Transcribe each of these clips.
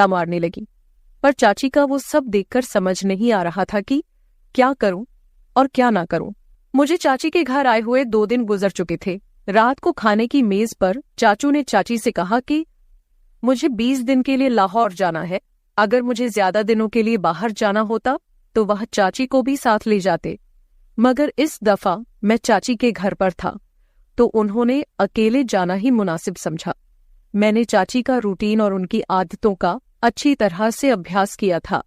मारने लगी। पर चाची का वो सब देखकर समझ नहीं आ रहा था कि क्या करूं और क्या ना करूं। मुझे चाची के घर आए हुए 2 दिन गुजर चुके थे। रात को खाने की मेज पर चाचू ने चाची से कहा कि मुझे 20 दिन के लिए लाहौर जाना है। अगर मुझे ज्यादा दिनों के लिए बाहर जाना होता तो वह चाची को भी साथ ले जाते, मगर इस दफा मैं चाची के घर पर था तो उन्होंने अकेले जाना ही मुनासिब समझा। मैंने चाची का रूटीन और उनकी आदतों का अच्छी तरह से अभ्यास किया था।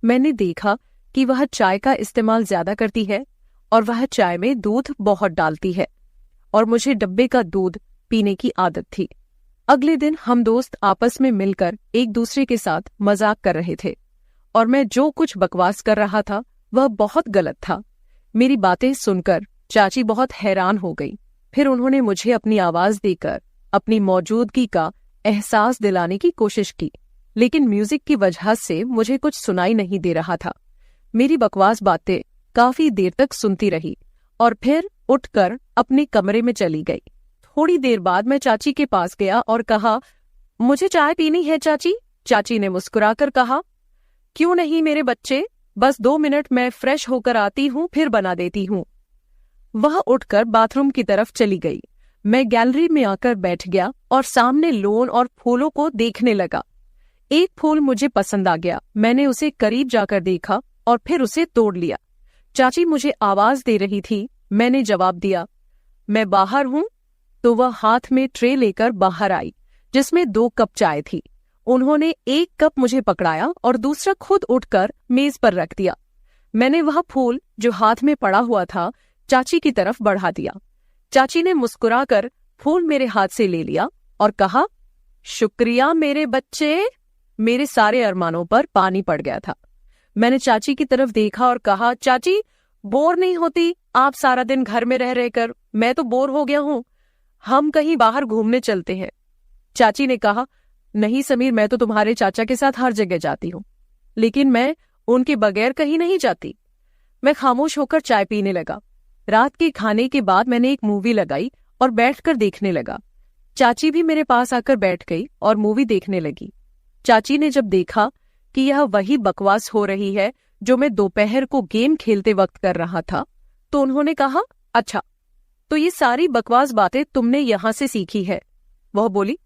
मैंने देखा कि वह चाय का इस्तेमाल ज्यादा करती है और वह चाय में दूध बहुत डालती है और मुझे डब्बे का दूध पीने की आदत थी। अगले दिन हम दोस्त आपस में मिलकर एक दूसरे के साथ मजाक कर रहे थे और मैं जो कुछ बकवास कर रहा था वह बहुत गलत था। मेरी बातें सुनकर चाची बहुत हैरान हो गई। फिर उन्होंने मुझे अपनी आवाज देकर अपनी मौजूदगी का एहसास दिलाने की कोशिश की, लेकिन म्यूजिक की वजह से मुझे कुछ सुनाई नहीं दे रहा था। मेरी बकवास बातें काफी देर तक सुनती रही और फिर उठकर अपने कमरे में चली गई। थोड़ी देर बाद मैं चाची के पास गया और कहा, मुझे चाय पीनी है चाची। चाची ने मुस्कुराकर कहा, क्यों नहीं मेरे बच्चे, बस 2 मिनट मैं फ्रेश होकर आती हूँ, फिर बना देती हूँ। वह उठकर बाथरूम की तरफ चली गई। मैं गैलरी में आकर बैठ गया और सामने लॉन और फूलों को देखने लगा। एक फूल मुझे पसंद आ गया। मैंने उसे करीब जाकर देखा और फिर उसे तोड़ लिया। चाची मुझे आवाज दे रही थी। मैंने जवाब दिया, मैं बाहर हूँ। तो वह हाथ में ट्रे लेकर बाहर आई जिसमें 2 कप चाय थी। उन्होंने एक कप मुझे पकड़ाया और दूसरा खुद उठकर मेज पर रख दिया। मैंने वह फूल जो हाथ में पड़ा हुआ था चाची की तरफ बढ़ा दिया। चाची ने मुस्कुराकर फूल मेरे हाथ से ले लिया और कहा, शुक्रिया मेरे बच्चे। मेरे सारे अरमानों पर पानी पड़ गया था। मैंने चाची की तरफ देखा और कहा, चाची बोर नहीं होती आप सारा दिन घर में रह रहकर? मैं तो बोर हो गया हूँ, हम कहीं बाहर घूमने चलते हैं। चाची ने कहा, नहीं समीर, मैं तो तुम्हारे चाचा के साथ हर जगह जाती हूँ, लेकिन मैं उनके बगैर कहीं नहीं जाती। मैं खामोश होकर चाय पीने लगा। रात के खाने के बाद मैंने एक मूवी लगाई और बैठकर देखने लगा। चाची भी मेरे पास आकर बैठ गई और मूवी देखने लगी। चाची ने जब देखा कि यह वही बकवास हो रही है जो मैं दोपहर को गेम खेलते वक्त कर रहा था, तो उन्होंने कहा, अच्छा तो ये सारी बकवास बातें तुमने यहां से सीखी है। वह बोली,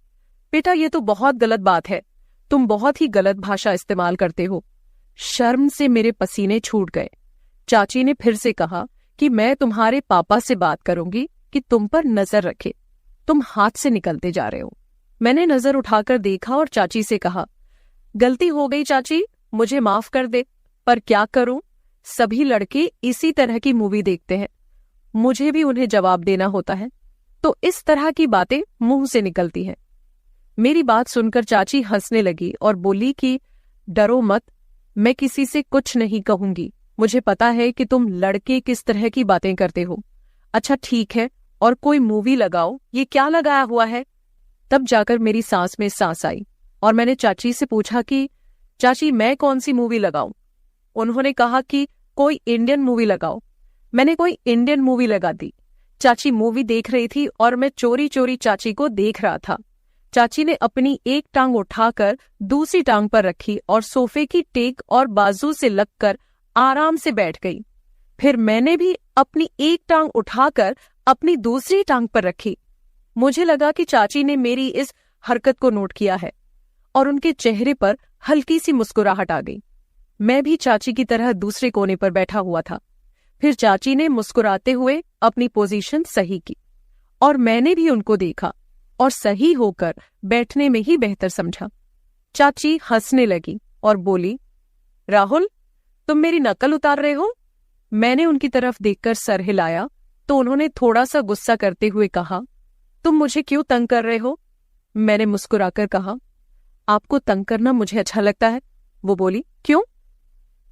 बेटा ये तो बहुत गलत बात है, तुम बहुत ही गलत भाषा इस्तेमाल करते हो। शर्म से मेरे पसीने छूट गए। चाची ने फिर से कहा कि मैं तुम्हारे पापा से बात करूंगी कि तुम पर नजर रखे, तुम हाथ से निकलते जा रहे हो। मैंने नजर उठाकर देखा और चाची से कहा, गलती हो गई चाची, मुझे माफ कर दे, पर क्या करूं, सभी लड़के इसी तरह की मूवी देखते हैं, मुझे भी उन्हें जवाब देना होता है, तो इस तरह की बातें मुंह से निकलती हैं। मेरी बात सुनकर चाची हंसने लगी और बोली कि डरो मत, मैं किसी से कुछ नहीं कहूंगी, मुझे पता है कि तुम लड़के किस तरह की बातें करते हो। अच्छा ठीक है, और कोई मूवी लगाओ, ये क्या लगाया हुआ है? तब जाकर मेरी सांस में सांस आई और मैंने चाची से पूछा कि चाची मैं कौन सी मूवी लगाऊं? उन्होंने कहा कि कोई इंडियन मूवी लगाओ। मैंने कोई इंडियन मूवी लगा दी। चाची मूवी देख रही थी और मैं चोरी चोरी चाची को देख रहा था। चाची ने अपनी एक टांग उठाकर दूसरी टांग पर रखी और सोफे की टेक और बाजू से लगकर आराम से बैठ गई। फिर मैंने भी अपनी एक टांग उठाकर अपनी दूसरी टांग पर रखी। मुझे लगा कि चाची ने मेरी इस हरकत को नोट किया है और उनके चेहरे पर हल्की सी मुस्कुराहट आ गई। मैं भी चाची की तरह दूसरे कोने पर बैठा हुआ था। फिर चाची ने मुस्कुराते हुए अपनी पोजीशन सही की और मैंने भी उनको देखा और सही होकर बैठने में ही बेहतर समझा। चाची हंसने लगी और बोली, राहुल तुम मेरी नकल उतार रहे हो? मैंने उनकी तरफ देखकर सर हिलाया तो उन्होंने थोड़ा सा गुस्सा करते हुए कहा, तुम मुझे क्यों तंग कर रहे हो? मैंने मुस्कुराकर कहा, आपको तंग करना मुझे अच्छा लगता है। वो बोली, क्यों?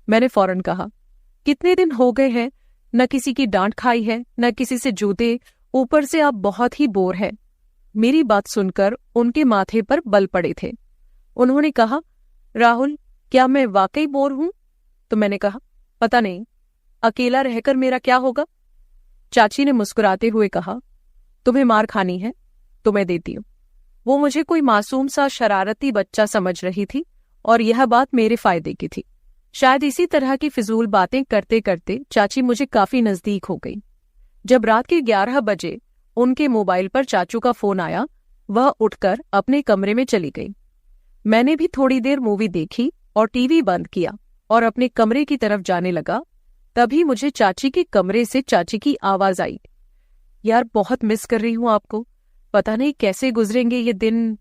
मैंने फौरन कहा, कितने दिन हो गए हैं, न किसी की डांट खाई है, न किसी से जूते, ऊपर से आप बहुत ही बोर हैं। मेरी बात सुनकर उनके माथे पर बल पड़े थे। उन्होंने कहा, राहुल क्या मैं वाकई बोर हूं? तो मैंने कहा, पता नहीं, अकेला रहकर मेरा क्या होगा? चाची ने मुस्कुराते हुए कहा, तुम्हें मार खानी है तो मैं देती हूं। वो मुझे कोई मासूम सा शरारती बच्चा समझ रही थी और यह बात मेरे फायदे की थी। शायद इसी तरह की फिजूल बातें करते करते चाची मुझे काफी नजदीक हो गई। जब रात के 11 बजे उनके मोबाइल पर चाचू का फोन आया, वह उठकर अपने कमरे में चली गई। मैंने भी थोड़ी देर मूवी देखी और टीवी बंद किया और अपने कमरे की तरफ जाने लगा। तभी मुझे चाची के कमरे से चाची की आवाज आई, यार बहुत मिस कर रही हूं आपको, पता नहीं कैसे गुजरेंगे ये दिन।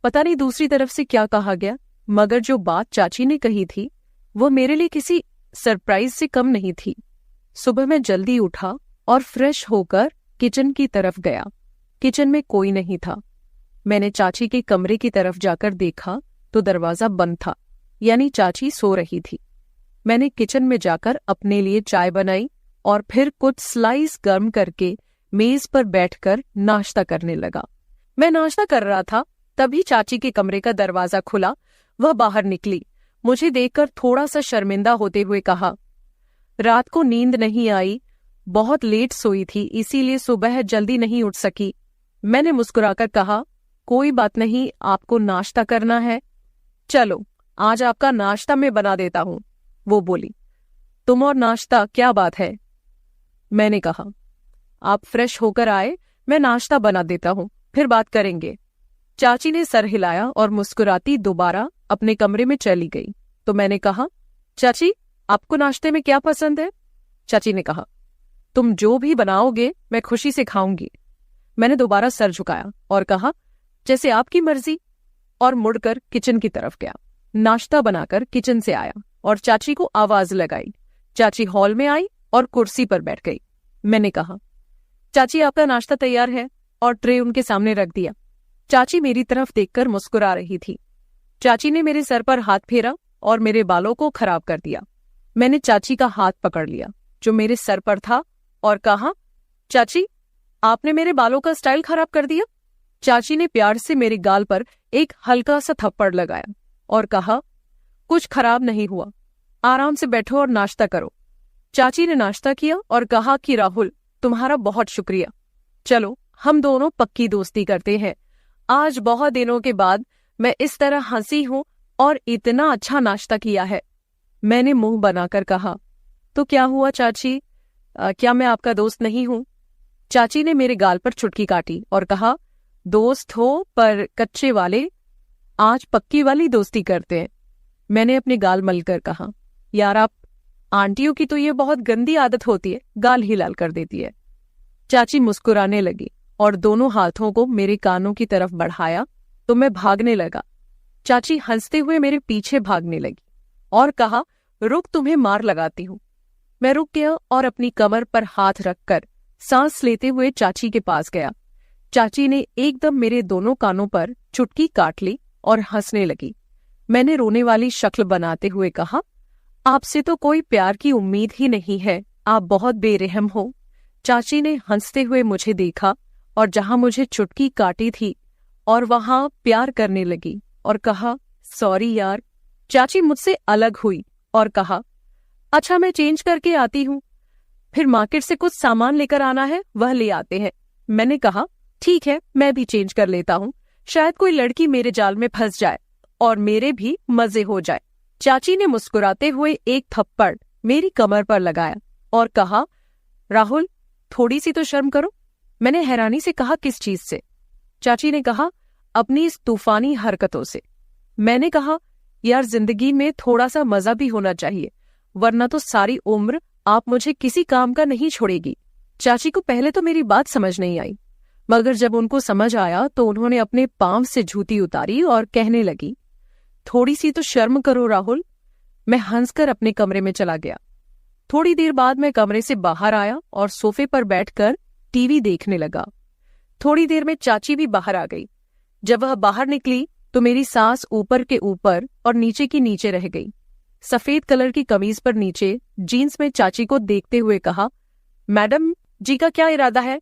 पता नहीं दूसरी तरफ से क्या कहा गया, मगर जो बात चाची ने कही थी वो मेरे लिए किसी सरप्राइज से कम नहीं थी। सुबह मैं जल्दी उठा और फ्रेश होकर किचन की तरफ गया। किचन में कोई नहीं था। मैंने चाची के कमरे की तरफ जाकर देखा तो दरवाजा बंद था, यानी चाची सो रही थी। मैंने किचन में जाकर अपने लिए चाय बनाई और फिर कुछ स्लाइस गर्म करके मेज पर बैठकर नाश्ता करने लगा। मैं नाश्ता कर रहा था, तभी चाची के कमरे का दरवाजा खुला। वह बाहर निकली, मुझे देखकर थोड़ा सा शर्मिंदा होते हुए कहा, रात को नींद नहीं आई, बहुत लेट सोई थी, इसीलिए सुबह जल्दी नहीं उठ सकी। मैंने मुस्कुराकर कहा, कोई बात नहीं, आपको नाश्ता करना है, चलो आज आपका नाश्ता मैं बना देता हूं। वो बोली, तुम और नाश्ता क्या बात है? मैंने कहा, आप फ्रेश होकर आए, मैं नाश्ता बना देता हूं, फिर बात करेंगे। चाची ने सर हिलाया और मुस्कुराती दोबारा अपने कमरे में चली गई। तो मैंने कहा, चाची आपको नाश्ते में क्या पसंद है? चाची ने कहा, तुम जो भी बनाओगे मैं खुशी से खाऊंगी। मैंने दोबारा सर झुकाया और कहा, जैसे आपकी मर्जी, और मुड़कर किचन की तरफ गया। नाश्ता बनाकर किचन से आया और चाची को आवाज लगाई। चाची हॉल में आई और कुर्सी पर बैठ गई। मैंने कहा, चाची आपका नाश्ता तैयार है, और ट्रे उनके सामने रख दिया। चाची मेरी तरफ देखकर मुस्कुरा रही थी। चाची ने मेरे सर पर हाथ फेरा और मेरे बालों को खराब कर दिया। मैंने चाची का हाथ पकड़ लिया जो मेरे सर पर था और कहा, चाची आपने मेरे बालों का स्टाइल खराब कर दिया। चाची ने प्यार से मेरे गाल पर एक हल्का सा थप्पड़ लगाया और कहा, कुछ खराब नहीं हुआ, आराम से बैठो और नाश्ता करो। चाची ने नाश्ता किया और कहा कि राहुल तुम्हारा बहुत शुक्रिया, चलो हम दोनों पक्की दोस्ती करते हैं। आज बहुत दिनों के बाद मैं इस तरह हंसी हूं और इतना अच्छा नाश्ता किया है। मैंने मुंह बनाकर कहा, तो क्या हुआ चाची, क्या मैं आपका दोस्त नहीं हूं? चाची ने मेरे गाल पर चुटकी काटी और कहा, दोस्त हो पर कच्चे वाले, आज पक्की वाली दोस्ती करते हैं। मैंने अपने गाल मलकर कहा, यार आप आंटियों की तो ये बहुत गंदी आदत होती है, गाल ही लाल कर देती है। चाची मुस्कुराने लगी और दोनों हाथों को मेरे कानों की तरफ बढ़ाया तो मैं भागने लगा। चाची हंसते हुए मेरे पीछे भागने लगी और कहा, रुक तुम्हें मार लगाती हूं। मैं रुक गया और अपनी कमर पर हाथ रखकर सांस लेते हुए चाची के पास गया। चाची ने एकदम मेरे दोनों कानों पर चुटकी काट ली और हंसने लगी। मैंने रोने वाली शक्ल बनाते हुए कहा, आपसे तो कोई प्यार की उम्मीद ही नहीं है, आप बहुत बेरहम हो। चाची ने हंसते हुए मुझे देखा और जहां मुझे चुटकी काटी थी और वहां प्यार करने लगी और कहा, सॉरी यार। चाची मुझसे अलग हुई और कहा, अच्छा मैं चेंज करके आती हूँ, फिर मार्केट से कुछ सामान लेकर आना है, वह ले आते हैं। मैंने कहा, ठीक है मैं भी चेंज कर लेता हूँ, शायद कोई लड़की मेरे जाल में फंस जाए और मेरे भी मजे हो जाए। चाची ने मुस्कुराते हुए एक थप्पड़ मेरी कमर पर लगाया और कहा, राहुल थोड़ी सी तो शर्म करो। मैंने हैरानी से कहा, किस चीज से? चाची ने कहा, अपनी इस तूफानी हरकतों से। मैंने कहा, यार जिंदगी में थोड़ा सा मजा भी होना चाहिए, वरना तो सारी उम्र आप मुझे किसी काम का नहीं छोड़ेगी। चाची को पहले तो मेरी बात समझ नहीं आई, मगर जब उनको समझ आया तो उन्होंने अपने पांव से जूती उतारी और कहने लगी, थोड़ी सी तो शर्म करो राहुल। मैं हंसकर अपने कमरे में चला गया। थोड़ी देर बाद मैं कमरे से बाहर आया और सोफे पर बैठकर टीवी देखने लगा। थोड़ी देर में चाची भी बाहर आ गई। जब वह बाहर निकली तो मेरी सांस ऊपर के ऊपर और नीचे की नीचे रह गई। सफेद कलर की कमीज पर नीचे जीन्स में चाची को देखते हुए कहा, मैडम जी का क्या इरादा है?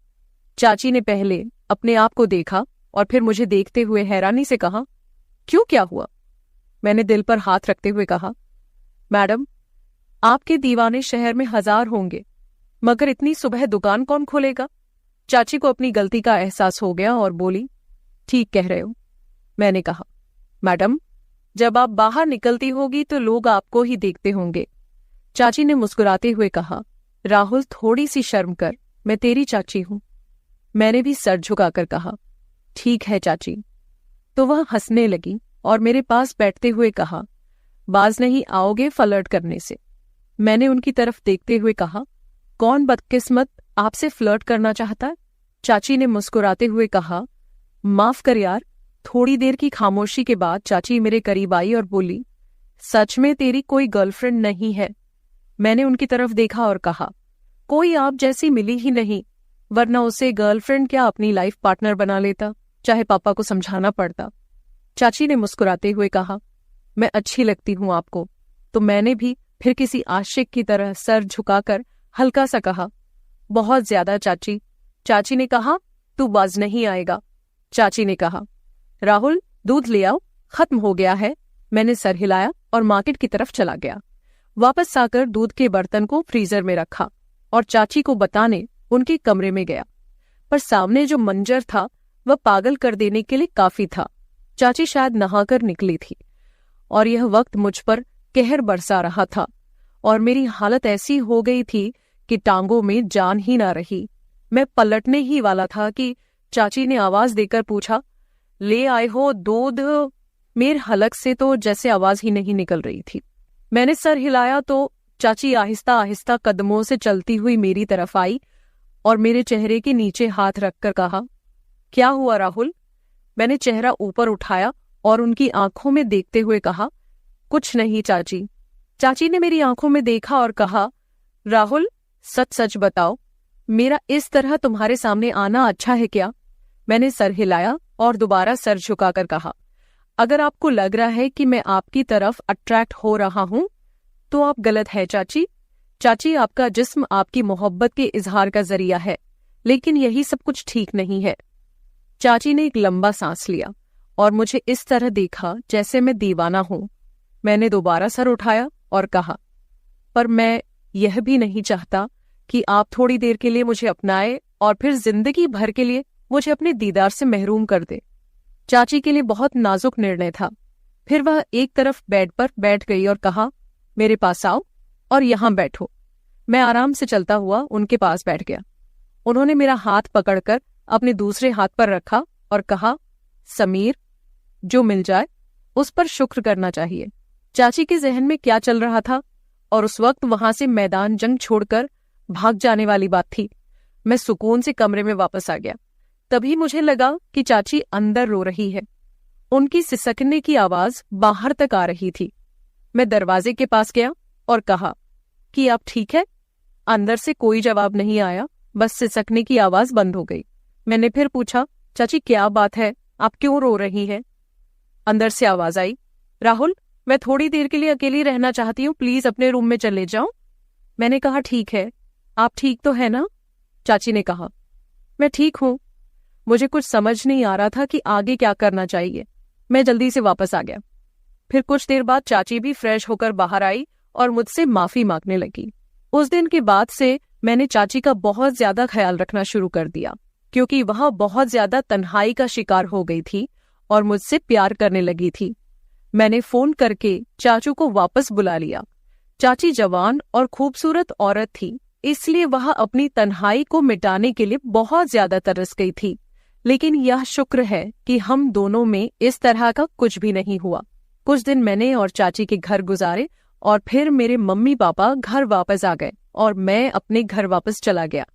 चाची ने पहले अपने आप को देखा और फिर मुझे देखते हुए हैरानी से कहा, क्यों, क्या हुआ? मैंने दिल पर हाथ रखते हुए कहा, मैडम आपके दीवाने शहर में 1000 होंगे, मगर इतनी सुबह दुकान कौन खोलेगा? चाची को अपनी गलती का एहसास हो गया और बोली, ठीक कह रहे हो। मैंने कहा, मैडम जब आप बाहर निकलती होगी तो लोग आपको ही देखते होंगे। चाची ने मुस्कुराते हुए कहा, राहुल थोड़ी सी शर्म कर, मैं तेरी चाची हूं। मैंने भी सर झुकाकर कहा, ठीक है चाची। तो वह हंसने लगी और मेरे पास बैठते हुए कहा, बाज नहीं आओगे फ्लर्ट करने से। मैंने उनकी तरफ देखते हुए कहा, कौन बदकिस्मत आपसे फ्लर्ट करना चाहता है? चाची ने मुस्कुराते हुए कहा, माफ कर यार। थोड़ी देर की खामोशी के बाद चाची मेरे करीब आई और बोली, सच में तेरी कोई गर्लफ्रेंड नहीं है? मैंने उनकी तरफ देखा और कहा, कोई आप जैसी मिली ही नहीं, वरना उसे गर्लफ्रेंड क्या अपनी लाइफ पार्टनर बना लेता, चाहे पापा को समझाना पड़ता। चाची ने मुस्कुराते हुए कहा, मैं अच्छी लगती हूं आपको? तो मैंने भी फिर किसी आशिक की तरह सर झुकाकर हल्का सा कहा, बहुत ज्यादा चाची। चाची ने कहा, तू बाज नहीं आएगा। चाची ने कहा, राहुल दूध ले आओ, खत्म हो गया है। मैंने सर हिलाया और मार्केट की तरफ चला गया। वापस आकर दूध के बर्तन को फ्रीजर में रखा और चाची को बताने उनके कमरे में गया। पर सामने जो मंजर था वह पागल कर देने के लिए काफी था। चाची शायद नहाकर निकली थी और यह वक्त मुझ पर कहर बरसा रहा था और मेरी हालत ऐसी हो गई थी कि टांगों में जान ही ना रही। मैं पलटने ही वाला था कि चाची ने आवाज देकर पूछा, ले आए हो दूध? मेरे हलक से तो जैसे आवाज ही नहीं निकल रही थी। मैंने सर हिलाया तो चाची आहिस्ता आहिस्ता कदमों से चलती हुई मेरी तरफ आई और मेरे चेहरे के नीचे हाथ रखकर कहा, क्या हुआ राहुल? मैंने चेहरा ऊपर उठाया और उनकी आंखों में देखते हुए कहा, कुछ नहीं चाची। चाची ने मेरी आंखों में देखा और कहा, राहुल सच सच बताओ, मेरा इस तरह तुम्हारे सामने आना अच्छा है क्या? मैंने सर हिलाया और दोबारा सर झुकाकर कहा, अगर आपको लग रहा है कि मैं आपकी तरफ अट्रैक्ट हो रहा हूं तो आप गलत है चाची। चाची, आपका जिस्म आपकी मोहब्बत के इजहार का जरिया है, लेकिन यही सब कुछ ठीक नहीं है। चाची ने एक लंबा सांस लिया और मुझे इस तरह देखा जैसे मैं दीवाना हूं। मैंने दोबारा सर उठाया और कहा, पर मैं यह भी नहीं चाहता कि आप थोड़ी देर के लिए मुझे अपनाए और फिर जिंदगी भर के लिए मुझे अपने दीदार से महरूम कर दे। चाची के लिए बहुत नाजुक निर्णय था। फिर वह एक तरफ बेड पर बैठ गई और कहा, मेरे पास आओ और यहां बैठो। मैं आराम से चलता हुआ उनके पास बैठ गया। उन्होंने मेरा हाथ पकड़कर अपने दूसरे हाथ पर रखा और कहा, समीर, जो मिल जाए उस पर शुक्र करना चाहिए। चाची के जहन में क्या चल रहा था और उस वक्त वहां से मैदान जंग छोड़कर भाग जाने वाली बात थी। मैं सुकून से कमरे में वापस आ गया। तभी मुझे लगा कि चाची अंदर रो रही है। उनकी सिसकने की आवाज बाहर तक आ रही थी। मैं दरवाजे के पास गया और कहा कि आप ठीक है? अंदर से कोई जवाब नहीं आया, बस सिसकने की आवाज बंद हो गई। मैंने फिर पूछा, चाची क्या बात है, आप क्यों रो रही हैं? अंदर से आवाज आई, राहुल, मैं थोड़ी देर के लिए अकेली रहना चाहती हूँ, प्लीज अपने रूम में चले जाओ। मैंने कहा, ठीक है, आप ठीक तो है ना? चाची ने कहा, मैं ठीक हूं। मुझे कुछ समझ नहीं आ रहा था कि आगे क्या करना चाहिए। मैं जल्दी से वापस आ गया। फिर कुछ देर बाद चाची भी फ्रेश होकर बाहर आई और मुझसे माफी मांगने लगी। उस दिन के बाद से मैंने चाची का बहुत ज्यादा ख्याल रखना शुरू कर दिया, क्योंकि वह बहुत ज्यादा तन्हाई का शिकार हो गई थी और मुझसे प्यार करने लगी थी। मैंने फोन करके चाचू को वापस बुला लिया। चाची जवान और खूबसूरत औरत थी, इसलिए वह अपनी तन्हाई को मिटाने के लिए बहुत ज्यादा तरस गई थी। लेकिन यह शुक्र है कि हम दोनों में इस तरह का कुछ भी नहीं हुआ। कुछ दिन मैंने और चाची के घर गुजारे और फिर मेरे मम्मी पापा घर वापस आ गए और मैं अपने घर वापस चला गया।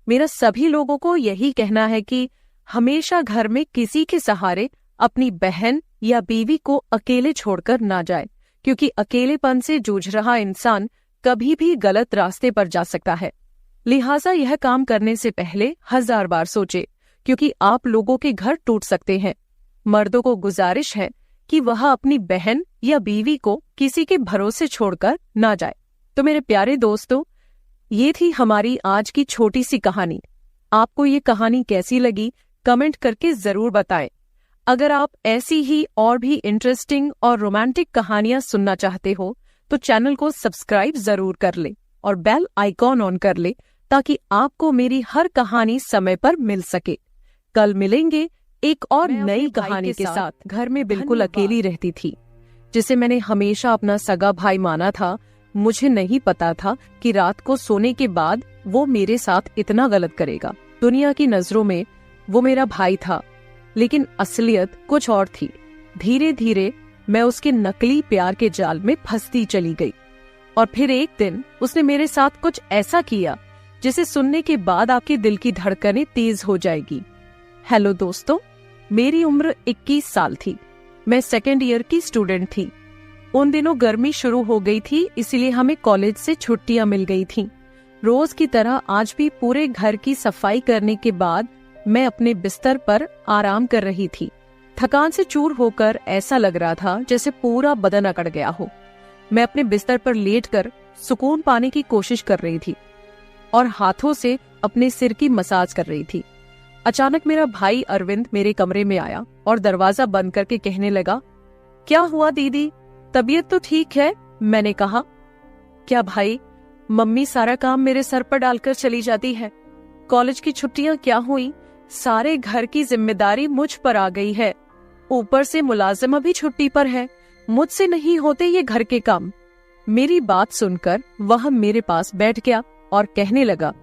मेरा सभी लोगों को यही कहना है कि हमेशा घर में किसी के सहारे अपनी बहन या बीवी को अकेले छोड़कर ना जाए, क्योंकि अकेलेपन से जूझ रहा इंसान कभी भी गलत रास्ते पर जा सकता है। लिहाजा यह काम करने से पहले 1000 बार सोचे, क्योंकि आप लोगों के घर टूट सकते हैं। मर्दों को गुजारिश है कि वह अपनी बहन या बीवी को किसी के भरोसे छोड़कर ना जाए। तो मेरे प्यारे दोस्तों, ये थी हमारी आज की छोटी सी कहानी। आपको ये कहानी कैसी लगी कमेंट करके जरूर बताएं। अगर आप ऐसी ही और भी इंटरेस्टिंग और रोमांटिक कहानियां सुनना चाहते हो तो चैनल को सब्सक्राइब जरूर कर ले और बेल आइकॉन ऑन कर ले, ताकि आपको मेरी हर कहानी समय पर मिल सके। कल मिलेंगे एक और नई कहानी के साथ। घर में बिल्कुल अकेली रहती थी। जिसे मैंने हमेशा अपना सगा भाई माना था, मुझे नहीं पता था कि रात को सोने के बाद वो मेरे साथ इतना गलत करेगा। दुनिया की नजरों में वो मेरा भाई था, लेकिन असलियत कुछ और थी। धीरे धीरे मैं उसके नकली प्यार के जाल में फंसती चली गई। और फिर एक दिन उसने मेरे साथ कुछ ऐसा किया जिसे सुनने के बाद आपके दिल की धड़कनें तेज हो जाएगी। हेलो दोस्तों, मेरी उम्र 21 साल थी। मैं सेकेंड ईयर की स्टूडेंट थी। उन दिनों गर्मी शुरू हो गई थी, इसलिए हमें कॉलेज से छुट्टियां मिल गई थीं। रोज की तरह आज भी पूरे घर की सफाई करने के बाद मैं अपने बिस्तर पर आराम कर रही थी। थकान से चूर होकर ऐसा लग रहा था जैसे पूरा बदन अकड़ गया हो। मैं अपने बिस्तर पर लेटकर सुकून पाने की कोशिश कर रही थी और हाथों से अपने सिर की मसाज कर रही थी। अचानक मेरा भाई अरविंद मेरे कमरे में आया और दरवाजा बंद करके कहने लगा, क्या हुआ दीदी, तबीयत तो ठीक है? मैंने कहा, क्या भाई, मम्मी सारा काम मेरे सर पर डालकर चली जाती है। कॉलेज की छुट्टियां क्या हुई, सारे घर की जिम्मेदारी मुझ पर आ गई है। ऊपर से मुलाजिमा भी छुट्टी पर है, मुझसे नहीं होते ये घर के काम। मेरी बात सुनकर वह मेरे पास बैठ गया और कहने लगा,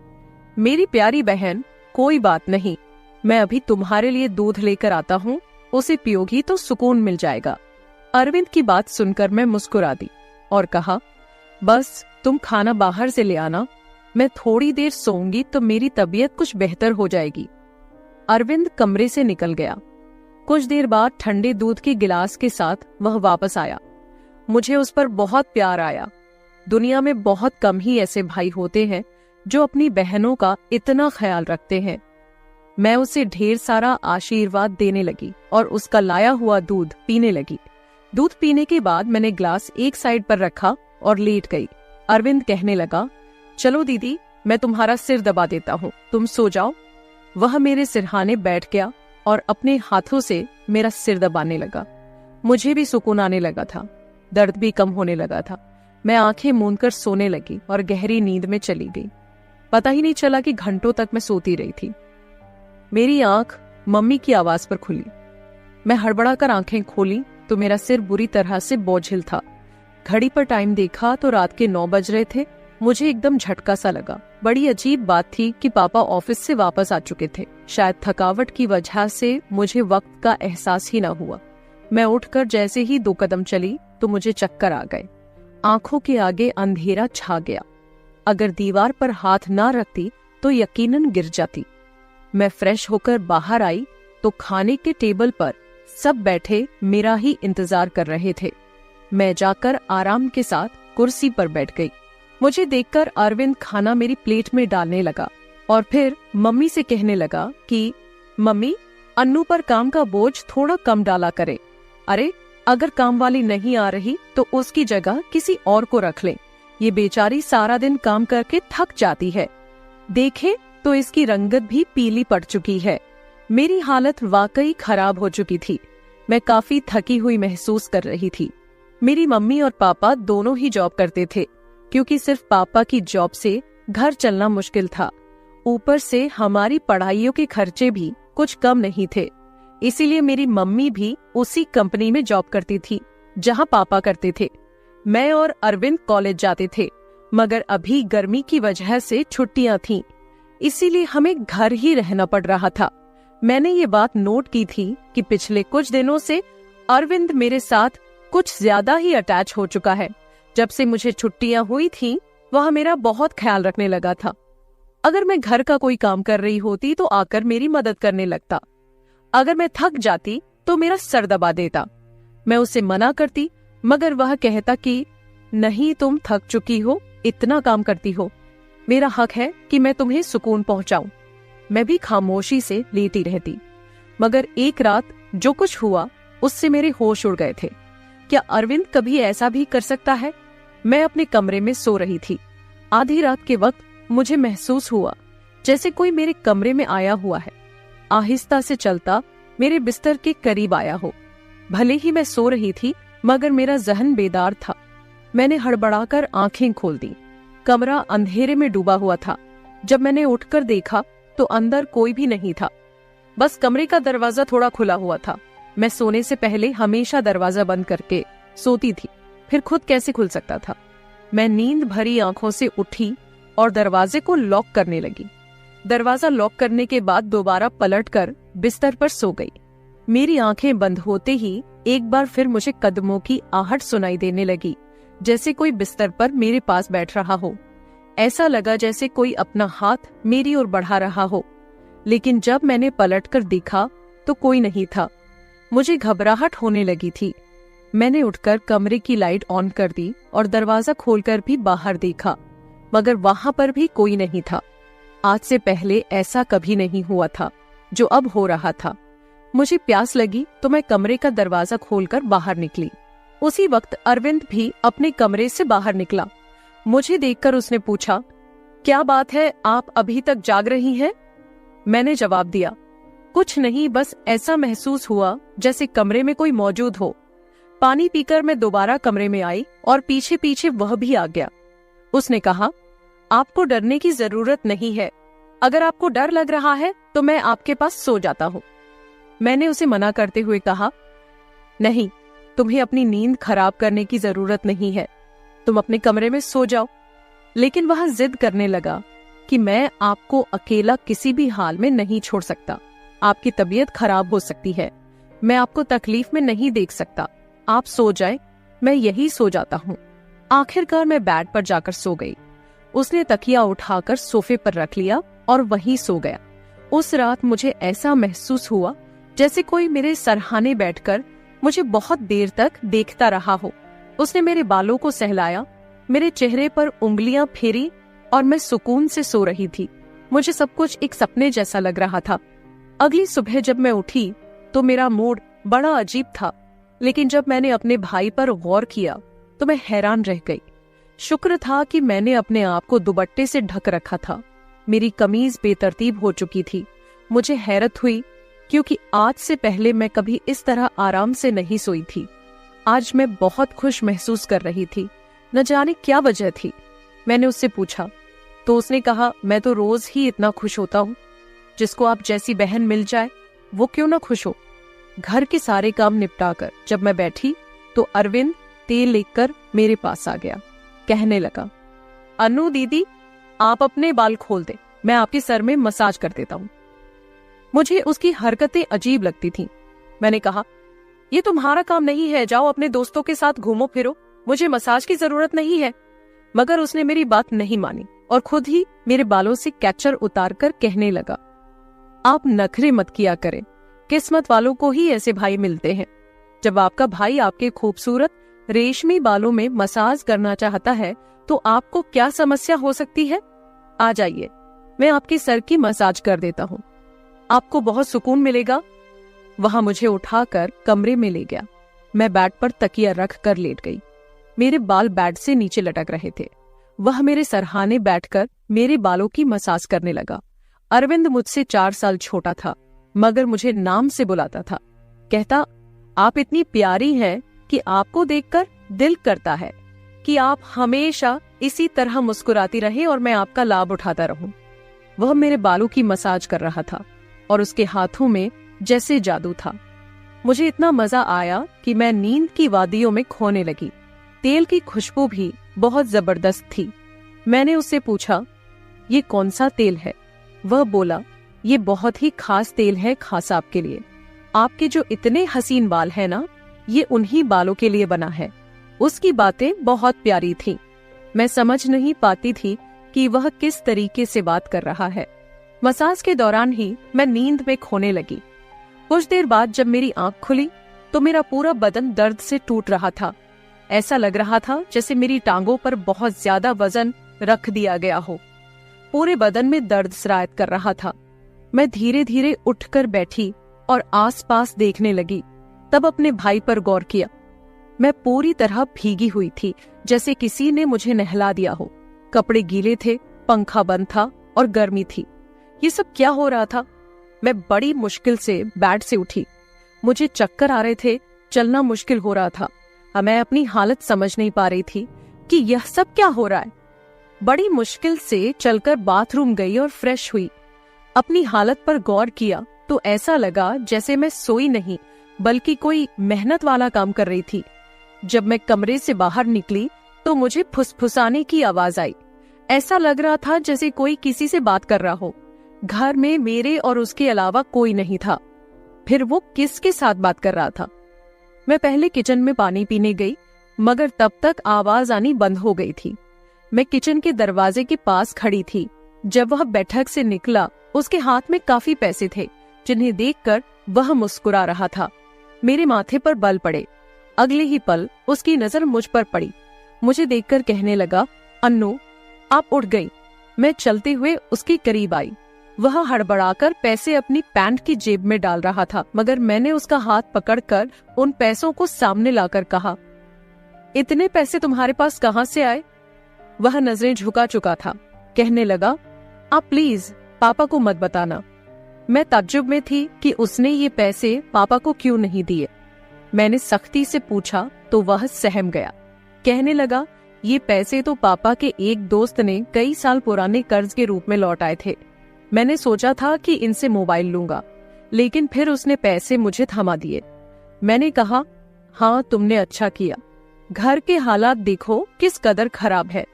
मेरी प्यारी बहन, कोई बात नहीं, मैं अभी तुम्हारे लिए दूध लेकर आता हूँ, उसे पियोगी तो सुकून मिल जाएगा। अरविंद की बात सुनकर मैं मुस्कुरा दी और कहा, बस तुम खाना बाहर से ले आना, मैं थोड़ी देर सोऊंगी तो मेरी तबीयत कुछ बेहतर हो जाएगी। अरविंद कमरे से निकल गया। कुछ देर बाद ठंडे दूध के गिलास के साथ वह वापस आया। मुझे उस पर बहुत प्यार आया। दुनिया में बहुत कम ही ऐसे भाई होते हैं जो अपनी बहनों का इतना ख्याल रखते हैं। मैं उसे ढेर सारा आशीर्वाद देने लगी और उसका लाया हुआ दूध पीने लगी। दूध पीने के बाद मैंने ग्लास एक साइड पर रखा और लेट गई। अरविंद कहने लगा, चलो दीदी, मैं तुम्हारा सिर दबा देता हूँ, तुम सो जाओ। वह मेरे सिरहाने बैठ गया और अपने हाथों से मेरा सिर दबाने लगा। मुझे भी सुकून आने लगा था, दर्द भी कम होने लगा था। मैं आंखें मूंदकर सोने लगी और गहरी नींद में चली गई। पता ही नहीं चला कि घंटों तक मैं सोती रही थी। मेरी आंख मम्मी की आवाज पर खुली। मैं हड़बड़ाकर आंखें खोली तो मेरा सिर बुरी तरह से बोझिल था। घड़ी पर टाइम देखा तो रात के 9 बज रहे थे। मुझे एकदम झटका सा लगा। बड़ी अजीब बात थी कि पापा ऑफिस से वापस आ चुके थे। शायद थकावट की वजह से मुझे वक्त का एहसास ही न हुआ। मैं उठकर जैसे ही 2 कदम चली तो मुझे चक्कर आ गए। आंखों के आगे अंधेरा छा गया। अगर दीवार पर हाथ ना रखती तो यकीनन गिर जाती। मैं फ्रेश होकर बाहर आई तो खाने के टेबल पर सब बैठे मेरा ही इंतजार कर रहे थे। मैं जाकर आराम के साथ कुर्सी पर बैठ गई। मुझे देखकर अरविंद खाना मेरी प्लेट में डालने लगा और फिर मम्मी से कहने लगा कि मम्मी, अन्नू पर काम का बोझ थोड़ा कम डाला करे। अरे, अगर काम वाली नहीं आ रही तो उसकी जगह किसी और को रख लें। ये बेचारी सारा दिन काम करके थक जाती है। देखे तो इसकी रंगत भी पीली पड़ चुकी है। मेरी हालत वाकई खराब हो चुकी थी। मैं काफी थकी हुई महसूस कर रही थी। मेरी मम्मी और पापा दोनों ही जॉब करते थे, क्योंकि सिर्फ पापा की जॉब से घर चलना मुश्किल था। ऊपर से हमारी पढ़ाइयों के खर्चे भी कुछ कम नहीं थे। इसीलिए मेरी मम्मी भी उसी कंपनी में जॉब करती थी जहां पापा करते थे। मैं और अरविंद कॉलेज जाते थे, मगर अभी गर्मी की वजह से छुट्टियां थीं, इसीलिए हमें घर ही रहना पड़ रहा था। मैंने ये बात नोट की थी कि पिछले कुछ दिनों से अरविंद मेरे साथ कुछ ज्यादा ही अटैच हो चुका है। जब से मुझे छुट्टियां हुई थीं, वह मेरा बहुत ख्याल रखने लगा था। अगर मैं घर का कोई काम कर रही होती तो आकर मेरी मदद करने लगता। अगर मैं थक जाती तो मेरा सर दबा देता। मैं उसे मना करती, मगर वह कहता कि नहीं, तुम थक चुकी हो, इतना काम करती हो, मेरा हक है कि मैं तुम्हें सुकून पहुंचाऊं। मैं भी खामोशी से लेटी रहती। मगर एक रात जो कुछ हुआ उससे मेरे होश उड़ गए थे। क्या अरविंद कभी ऐसा भी कर सकता है? मैं अपने कमरे में सो रही थी। आधी रात के वक्त मुझे महसूस हुआ जैसे कोई मेरे कमरे में आया हुआ है। आहिस्ता से चलता मेरे बिस्तर के करीब आया हो। भले ही मैं सो रही थी, मगर मेरा जहन बेदार था। मैंने हड़बड़ाकर आंखें खोल दी। कमरा अंधेरे में डूबा हुआ था। जब मैंने उठकर देखा तो अंदर कोई भी नहीं था, बस कमरे का दरवाजा थोड़ा खुला हुआ था। मैं सोने से पहले हमेशा दरवाजा बंद करके सोती थी, फिर खुद कैसे खुल सकता था। मैं नींद भरी आंखों से उठी और दरवाजे को लॉक करने लगी। दरवाजा लॉक करने के बाद दोबारा पलटकर बिस्तर पर सो गई। मेरी आंखें बंद होते ही एक बार फिर मुझे कदमों की आहट सुनाई देने लगी, जैसे कोई बिस्तर पर मेरे पास बैठ रहा हो। ऐसा लगा जैसे कोई अपना हाथ मेरी ओर बढ़ा रहा हो, लेकिन जब मैंने पलटकर देखा तो कोई नहीं था। मुझे घबराहट होने लगी थी। मैंने उठकर कमरे की लाइट ऑन कर दी और दरवाजा खोलकर भी बाहर देखा, मगर वहां पर भी कोई नहीं था। आज से पहले ऐसा कभी नहीं हुआ था जो अब हो रहा था। मुझे प्यास लगी तो मैं कमरे का दरवाजा खोलकर बाहर निकली। उसी वक्त अरविंद भी अपने कमरे से बाहर निकला। मुझे देखकर उसने पूछा, क्या बात है, आप अभी तक जाग रही हैं? मैंने जवाब दिया, कुछ नहीं, बस ऐसा महसूस हुआ जैसे कमरे में कोई मौजूद हो। पानी पीकर मैं दोबारा कमरे में आई और पीछे पीछे वह भी आ गया। उसने कहा, आपको डरने की जरूरत नहीं है। अगर आपको डर लग रहा है तो मैं आपके पास सो जाता हूँ। मैंने उसे मना करते हुए कहा, नहीं, तुम्हें अपनी नींद खराब करने की जरूरत नहीं है, तुम अपने कमरे में सो जाओ। लेकिन वह जिद करने लगा कि मैं आपको अकेला किसी भी हाल में नहीं छोड़ सकता। आपकी तबीयत खराब हो सकती है, मैं आपको तकलीफ में नहीं देख सकता। आप सो जाएं, मैं यही सो जाता हूँ। आखिरकार मैं बेड पर जाकर सो गई। उसने तकिया उठाकर सोफे पर रख लिया और वहीं सो गया। उस रात मुझे ऐसा महसूस हुआ जैसे कोई मेरे सरहाने बैठकर मुझे बहुत देर तक देखता रहा हो। उसने मेरे बालों को सहलाया, मेरे चेहरे पर उंगलियां फेरी और मैं सुकून से सो रही थी। मुझे सब कुछ एक सपने जैसा लग रहा था। अगली सुबह जब मैं उठी तो मेरा मूड बड़ा अजीब था, लेकिन जब मैंने अपने भाई पर गौर किया तो मैं हैरान रह गई। शुक्र था कि मैंने अपने आप को दुपट्टे से ढक रखा था। मेरी कमीज बेतरतीब हो चुकी थी। मुझे हैरत हुई क्योंकि आज से पहले मैं कभी इस तरह आराम से नहीं सोई थी। आज मैं बहुत खुश महसूस कर रही थी, न जाने क्या वजह थी। मैंने उससे पूछा तो उसने कहा, मैं तो रोज ही इतना खुश होता हूँ। जिसको आप जैसी बहन मिल जाए वो क्यों ना खुश हो। घर के सारे काम निपटाकर जब मैं बैठी तो अरविंद तेल लेकर मेरे पास आ गया। कहने लगा, अनु दीदी, आप अपने बाल खोल दें, मैं आपके सर में मसाज कर देता हूँ। मुझे उसकी हरकतें अजीब लगती थीं। मैंने कहा, ये तुम्हारा काम नहीं है, जाओ अपने दोस्तों के साथ घूमो फिरो, मुझे मसाज की जरूरत नहीं है। मगर उसने मेरी बात नहीं मानी और खुद ही मेरे बालों से कैचर उतारकर कहने लगा, आप नखरे मत किया करें, किस्मत वालों को ही ऐसे भाई मिलते हैं। जब आपका भाई आपके खूबसूरत रेशमी बालों में मसाज करना चाहता है तो आपको क्या समस्या हो सकती है। आ जाइए, मैं आपके सर की मसाज कर देता हूँ, आपको बहुत सुकून मिलेगा। वहां मुझे उठाकर कमरे में ले गया। मैं बेड पर तकिया रख कर लेट गई। मेरे बाल बेड से नीचे लटक रहे थे। वह मेरे सरहाने बैठकर मेरे बालों की मसाज करने लगा। अरविंद मुझसे 4 साल छोटा था, मगर मुझे नाम से बुलाता था। कहता, आप इतनी प्यारी हैं कि आपको देखकर दिल करता है कि आप हमेशा इसी तरह मुस्कुराती रहें और मैं आपका लाभ उठाता रहूं। वह मेरे बालों की मसाज कर रहा था और उसके हाथों में जैसे जादू था। मुझे इतना मजा आया कि मैं नींद की वादियों में खोने लगी। तेल की खुशबू भी बहुत जबरदस्त थी। मैंने उससे पूछा, ये कौन सा तेल है? वह बोला, ये बहुत ही खास तेल है, खास आपके लिए। आपके जो इतने हसीन बाल है ना, ये उन्हीं बालों के लिए बना है। उसकी बातें बहुत प्यारी थीं। मैं समझ नहीं पाती थी कि वह किस तरीके से बात कर रहा है। मसाज के दौरान ही मैं नींद में खोने लगी। कुछ देर बाद जब मेरी आंख खुली तो मेरा पूरा बदन दर्द से टूट रहा था। ऐसा लग रहा था जैसे मेरी टांगों पर बहुत ज्यादा वजन रख दिया गया हो। पूरे बदन में दर्द सरायत कर रहा था। मैं धीरे धीरे उठकर बैठी और आसपास देखने लगी। तब अपने भाई पर गौर किया। मैं पूरी तरह भीगी हुई थी, जैसे किसी ने मुझे नहला दिया हो। कपड़े गीले थे, पंखा बंद था और गर्मी थी। ये सब क्या हो रहा था? मैं बड़ी मुश्किल से बेड से उठी। मुझे चक्कर आ रहे थे, चलना मुश्किल हो रहा था। मैं अपनी हालत समझ नहीं पा रही थी कि यह सब क्या हो रहा है। बड़ी मुश्किल से चलकर बाथरूम गई और फ्रेश हुई। अपनी हालत पर गौर किया तो ऐसा लगा जैसे मैं सोई नहीं बल्कि कोई मेहनत वाला काम कर रही थी। जब मैं कमरे से बाहर निकली तो मुझे फुसफुसाने की आवाज आई। ऐसा लग रहा था जैसे कोई किसी से बात कर रहा हो। घर में मेरे और उसके अलावा कोई नहीं था। फिर वो किसके साथ बात कर रहा था? मैं पहले किचन में पानी पीने गई, मगर तब तक आवाज आनी बंद हो गई थी। मैं किचन के दरवाजे के पास खड़ी थी। जब वह बैठक से निकला, उसके हाथ में काफी पैसे थे, जिन्हें देखकर वह मुस्कुरा रहा था। मेरे माथे पर बल पड़े। अगले ही पल उसकी नजर मुझ पर पड़ी। मुझे देखकर कहने लगा, अन्नू आप उठ गई। मैं चलते हुए उसके करीब आई। वह हड़बड़ाकर पैसे अपनी पैंट की जेब में डाल रहा था, मगर मैंने उसका हाथ पकड़कर उन पैसों को सामने लाकर कहा, इतने पैसे तुम्हारे पास कहाँ से आए? वह नजरें झुका चुका था। कहने लगा, आप प्लीज पापा को मत बताना। मैं ताज्जुब में थी कि उसने ये पैसे पापा को क्यों नहीं दिए। मैंने सख्ती से पूछा तो वह सहम गया। कहने लगा, ये पैसे तो पापा के एक दोस्त ने कई साल पुराने कर्ज के रूप में लौटाए थे। मैंने सोचा था कि इनसे मोबाइल लूंगा, लेकिन फिर उसने पैसे मुझे थमा दिए। मैंने कहा, हाँ तुमने अच्छा किया। घर के हालात देखो किस कदर खराब है।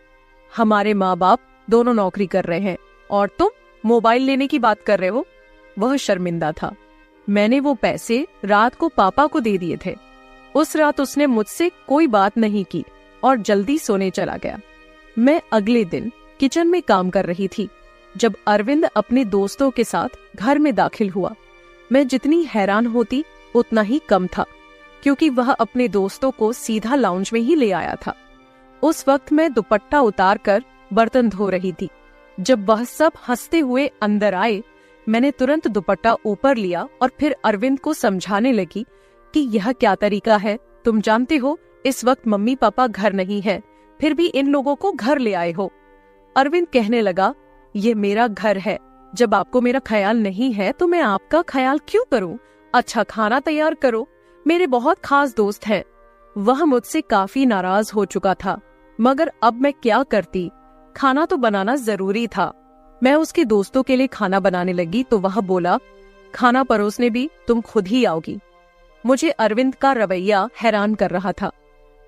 हमारे माँ बाप दोनों नौकरी कर रहे हैं और तुम मोबाइल लेने की बात कर रहे हो। वह शर्मिंदा था। मैंने वो पैसे रात को पापा को दे दिए थे। उस रात उसने मुझसे कोई बात नहीं की और जल्दी सोने चला गया। मैं अगले दिन किचन में काम कर रही थी जब अरविंद अपने दोस्तों के साथ घर में दाखिल हुआ। मैं जितनी हैरान होती उतना ही कम था, क्योंकि वह अपने दोस्तों को सीधा लाउंज में ही ले आया था। उस वक्त मैं दुपट्टा उतारकर बर्तन धो रही थी। जब वह सब हंसते हुए अंदर आए, मैंने तुरंत दुपट्टा ऊपर लिया और फिर अरविंद को समझाने लगी कि यह क्या तरीका है। तुम जानते हो इस वक्त मम्मी पापा घर नहीं है, फिर भी इन लोगों को घर ले आए हो। अरविंद कहने लगा, ये मेरा घर है। जब आपको मेरा ख्याल नहीं है तो मैं आपका ख्याल क्यों करूं? अच्छा खाना तैयार करो, मेरे बहुत खास दोस्त हैं। वह मुझसे काफी नाराज हो चुका था, मगर अब मैं क्या करती? खाना तो बनाना जरूरी था। मैं उसके दोस्तों के लिए खाना बनाने लगी तो वह बोला, खाना परोसने भी तुम खुद ही आओगी। मुझे अरविंद का रवैया हैरान कर रहा था।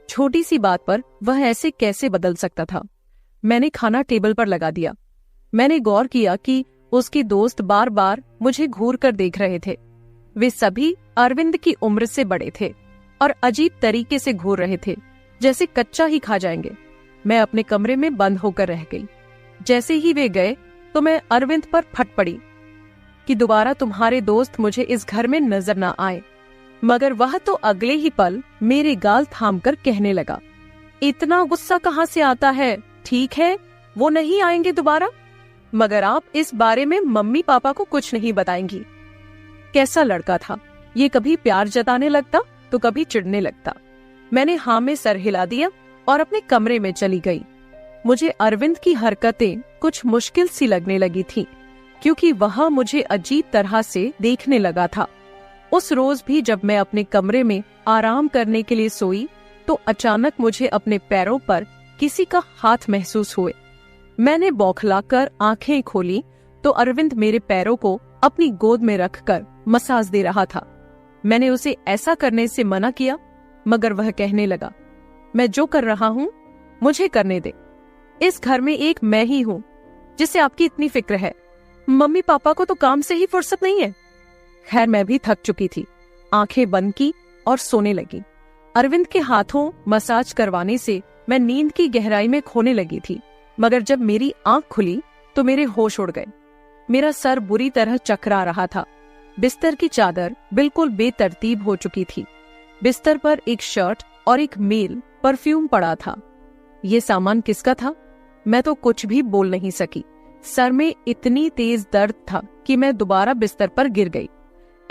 छोटी सी बात पर वह ऐसे कैसे बदल सकता था? मैंने खाना टेबल पर लगा दिया। मैंने गौर किया कि उसके दोस्त बार बार मुझे घूर कर देख रहे थे। वे सभी अरविंद की उम्र से बड़े थे और अजीब तरीके से घूर रहे थे, जैसे कच्चा ही खा जाएंगे। मैं अपने कमरे में बंद होकर रह गई। जैसे ही वे गए तो मैं अरविंद पर फट पड़ी कि दोबारा तुम्हारे दोस्त मुझे इस घर में नजर ना आए। मगर वह तो अगले ही पल मेरे गाल थामकर कहने लगा, इतना गुस्सा कहाँ से आता है? ठीक है, वो नहीं आएंगे दोबारा, मगर आप इस बारे में मम्मी पापा को कुछ नहीं बताएंगी। कैसा लड़का था ये! कभी प्यार जताने लगता तो कभी चिढ़ने लगता। मैंने हाँ में सर हिला दिया और अपने कमरे में चली गई। मुझे अरविंद की हरकतें कुछ मुश्किल सी लगने लगी थी, क्योंकि वह मुझे अजीब तरह से देखने लगा था। उस रोज भी जब मैं अपने कमरे में आराम करने के लिए सोई तो अचानक मुझे अपने पैरों पर किसी का हाथ महसूस हुए। मैंने बौखलाकर आंखें खोली तो अरविंद मेरे पैरों को अपनी गोद में रखकर मसाज दे रहा था। मैंने उसे ऐसा करने से मना किया, मगर वह कहने लगा, मैं जो कर रहा हूँ मुझे करने दे। इस घर में एक मैं ही हूँ जिसे आपकी इतनी फिक्र है। मम्मी पापा को तो काम से ही फुर्सत नहीं है। खैर मैं भी थक चुकी थी। आंखें बंद की और सोने लगी। अरविंद के हाथों मसाज करवाने से मैं नींद की गहराई में खोने लगी थी, मगर जब मेरी आंख खुली तो मेरे होश उड़ गए। मेरा सर बुरी तरह चकरा रहा था। बिस्तर की चादर बिल्कुल बेतरतीब हो चुकी थी। बिस्तर पर एक शर्ट और एक मेल परफ्यूम पड़ा था। ये सामान किसका था? मैं तो कुछ भी बोल नहीं सकी। सर में इतनी तेज दर्द था कि मैं दोबारा बिस्तर पर गिर गई।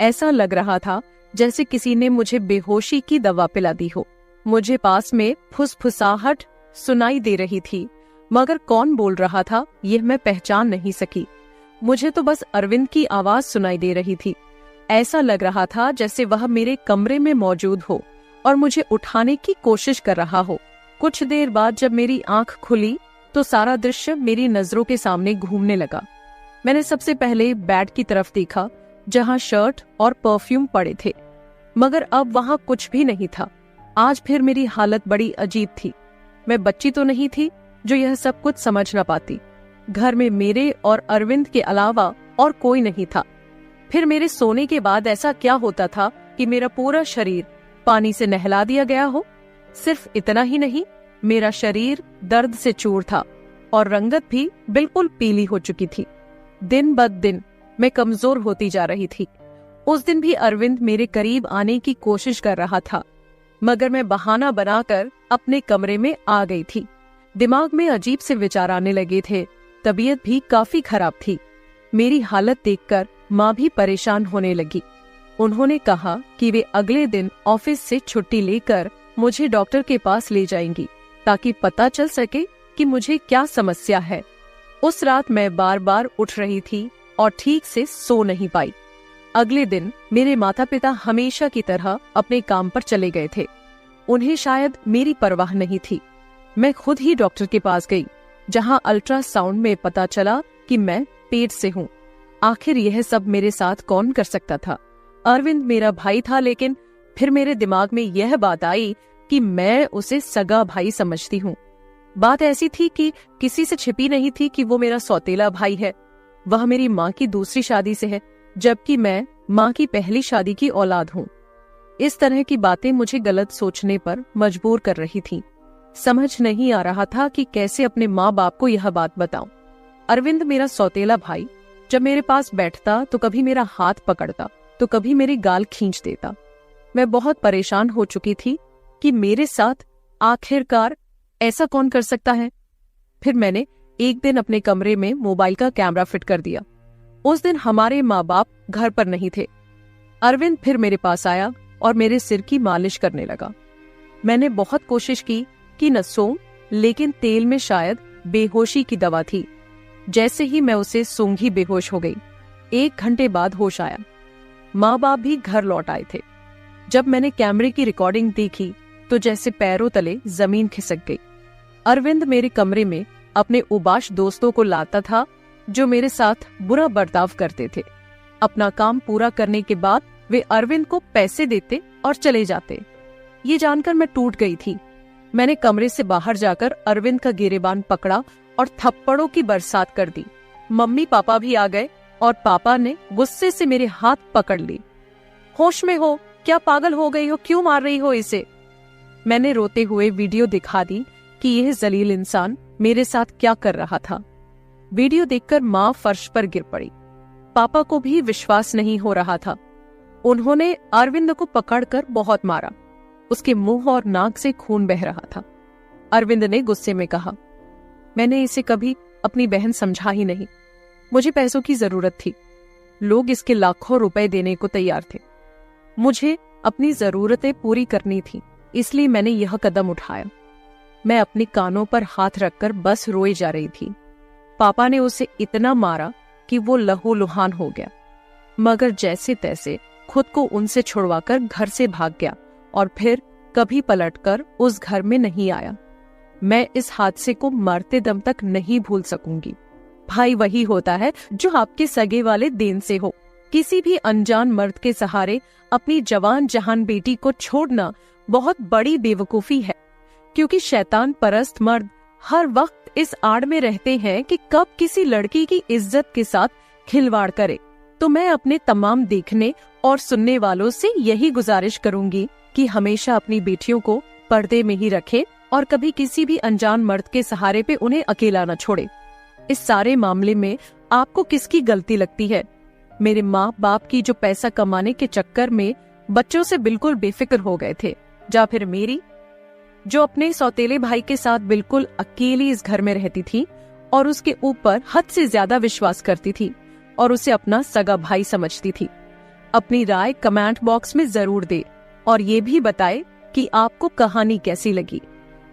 ऐसा लग रहा था जैसे किसी ने मुझे बेहोशी की दवा पिला दी हो। मुझे पास में फुसफुसाहट सुनाई दे रही थी, मगर कौन बोल रहा था यह मैं पहचान नहीं सकी। मुझे तो बस अरविंद की आवाज सुनाई दे रही थी। ऐसा लग रहा था जैसे वह मेरे कमरे में मौजूद हो और मुझे उठाने की कोशिश कर रहा हो। कुछ देर बाद जब मेरी आंख खुली तो सारा दृश्य मेरी नजरों के सामने घूमने लगा। मैंने सबसे पहले बेड की तरफ देखा जहां शर्ट और परफ्यूम पड़े थे, मगर अब वहां कुछ भी नहीं था। आज फिर मेरी हालत बड़ी अजीब थी। मैं बच्ची तो नहीं थी जो यह सब कुछ समझ न पाती। घर में मेरे और अरविंद के अलावा और कोई नहीं था। फिर मेरे सोने के बाद ऐसा क्या होता था कि मेरा पूरा शरीर पानी से नहला दिया गया हो। सिर्फ इतना ही नहीं, मेरा शरीर दर्द से चूर था और रंगत भी बिल्कुल पीली हो चुकी थी। दिन ब दिन मैं कमजोर होती जा रही थी। उस दिन भी अरविंद मेरे करीब आने की कोशिश कर रहा था, मगर मैं बहाना बनाकर अपने कमरे में आ गई थी। दिमाग में अजीब से विचार आने लगे थे। तबीयत भी काफी खराब थी। मेरी हालत देखकर माँ भी परेशान होने लगी। उन्होंने कहा कि वे अगले दिन ऑफिस से छुट्टी लेकर मुझे डॉक्टर के पास ले जाएंगी ताकि पता चल सके कि मुझे क्या समस्या है। उस रात मैं बार बार उठ रही थी और ठीक से सो नहीं पाई। अगले दिन मेरे माता पिता हमेशा की तरह अपने काम पर चले गए थे। उन्हें शायद मेरी परवाह नहीं थी। मैं खुद ही डॉक्टर के पास गई, जहां अल्ट्रासाउंड में पता चला कि मैं पेट से हूँ। आखिर यह सब मेरे साथ कौन कर सकता था? अरविंद मेरा भाई था, लेकिन फिर मेरे दिमाग में यह बात आई कि मैं उसे सगा भाई समझती हूँ। बात ऐसी थी कि किसी से छिपी नहीं थी कि वो मेरा सौतेला भाई है। वह मेरी माँ की दूसरी शादी से है, जबकि मैं माँ की पहली शादी की औलाद हूँ। इस तरह की बातें मुझे गलत सोचने पर मजबूर कर रही थी। समझ नहीं आ रहा था कि कैसे अपने माँ बाप को यह बात बताऊं। अरविंद मेरा सौतेला भाई जब मेरे पास बैठता तो कभी मेरा हाथ पकड़ता तो कभी मेरी गाल खींच देता। मैं बहुत परेशान हो चुकी थी कि मेरे साथ आखिरकार ऐसा कौन कर सकता है। फिर मैंने एक दिन अपने कमरे में मोबाइल का कैमरा फिट कर दिया। उस दिन हमारे माँ बाप घर पर नहीं थे। अरविंद फिर मेरे पास आया और मेरे सिर की मालिश करने लगा। मैंने बहुत कोशिश की कि न सोऊं, लेकिन तेल में शायद बेहोशी की दवा थी। जैसे ही मैं उसे सूंघी बेहोश हो गई। 1 घंटे बाद होश आया। माँ बाप भी घर लौट आए थे। जब मैंने कैमरे की रिकॉर्डिंग देखी तो जैसे पैरों तले जमीन खिसक गई। अरविंद मेरे कमरे में अपने उबाश दोस्तों को लाता था जो मेरे साथ बुरा बर्ताव करते थे। अपना काम पूरा करने के बाद वे अरविंद को पैसे देते और चले जाते। ये जानकर मैं टूट गई थी। मैंने कमरे से बाहर जाकर अरविंद का गिरेबान पकड़ा और थप्पड़ों की बरसात कर दी। मम्मी पापा भी आ गए और पापा ने गुस्से से मेरे हाथ पकड़ ली। होश में हो क्या? पागल हो गई हो? क्यों मार रही हो इसे? मैंने रोते हुए वीडियो दिखा दी कि यह जलील इंसान मेरे साथ क्या कर रहा था। वीडियो देखकर माँ फर्श पर गिर पड़ी। पापा को भी विश्वास नहीं हो रहा था। उन्होंने अरविंद को पकड़कर बहुत मारा। उसके मुंह और नाक से खून बह रहा था। अरविंद ने गुस्से में कहा, मैंने इसे कभी अपनी बहन समझा ही नहीं। मुझे पैसों की जरूरत थी। लोग इसके लाखों रुपए देने को तैयार थे। मुझे अपनी जरूरतें पूरी करनी थी, इसलिए मैंने यह कदम उठाया। मैं अपने कानों पर हाथ रखकर बस रोए जा रही थी। पापा ने उसे इतना मारा कि वो लहूलुहान हो गया, मगर जैसे तैसे खुद को उनसे छुड़वाकर घर से भाग गया और फिर कभी पलटकर उस घर में नहीं आया। मैं इस हादसे को मरते दम तक नहीं भूल सकूंगी। भाई वही होता है जो आपके सगे वाले देन से हो। किसी भी अनजान मर्द के सहारे अपनी जवान जहान बेटी को छोड़ना बहुत बड़ी बेवकूफी है, क्योंकि शैतान परस्त मर्द हर वक्त इस आड़ में रहते हैं कि कब किसी लड़की की इज्जत के साथ खिलवाड़ करे। तो मैं अपने तमाम देखने और सुनने वालों से यही गुजारिश करूंगी कि हमेशा अपनी बेटियों को पर्दे में ही रखें और कभी किसी भी अनजान मर्द के सहारे पे उन्हें अकेला न छोड़े। इस सारे मामले में आपको किसकी गलती लगती है? मेरे माँ बाप की जो पैसा कमाने के चक्कर में बच्चों से बिल्कुल बेफिक्र हो गए थे, या फिर मेरी जो अपने सौतेले भाई के साथ बिल्कुल अकेली इस घर में रहती थी और उसके ऊपर हद से ज्यादा विश्वास करती थी और उसे अपना सगा भाई समझती थी। अपनी राय कमेंट बॉक्स में जरूर दे और ये भी बताए कि आपको कहानी कैसी लगी।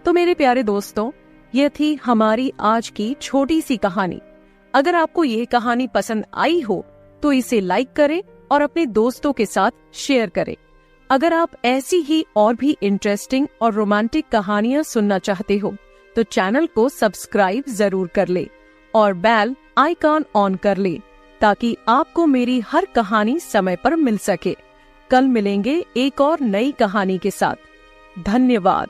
तो मेरे प्यारे दोस्तों, यह थी हमारी आज की छोटी सी कहानी। अगर आपको ये कहानी पसंद आई हो तो इसे लाइक करें और अपने दोस्तों के साथ शेयर करें। अगर आप ऐसी ही और भी इंटरेस्टिंग और रोमांटिक कहानियां सुनना चाहते हो तो चैनल को सब्सक्राइब जरूर कर ले और बेल आइकॉन ऑन कर ले, ताकि आपको मेरी हर कहानी समय पर मिल सके। कल मिलेंगे एक और नई कहानी के साथ। धन्यवाद।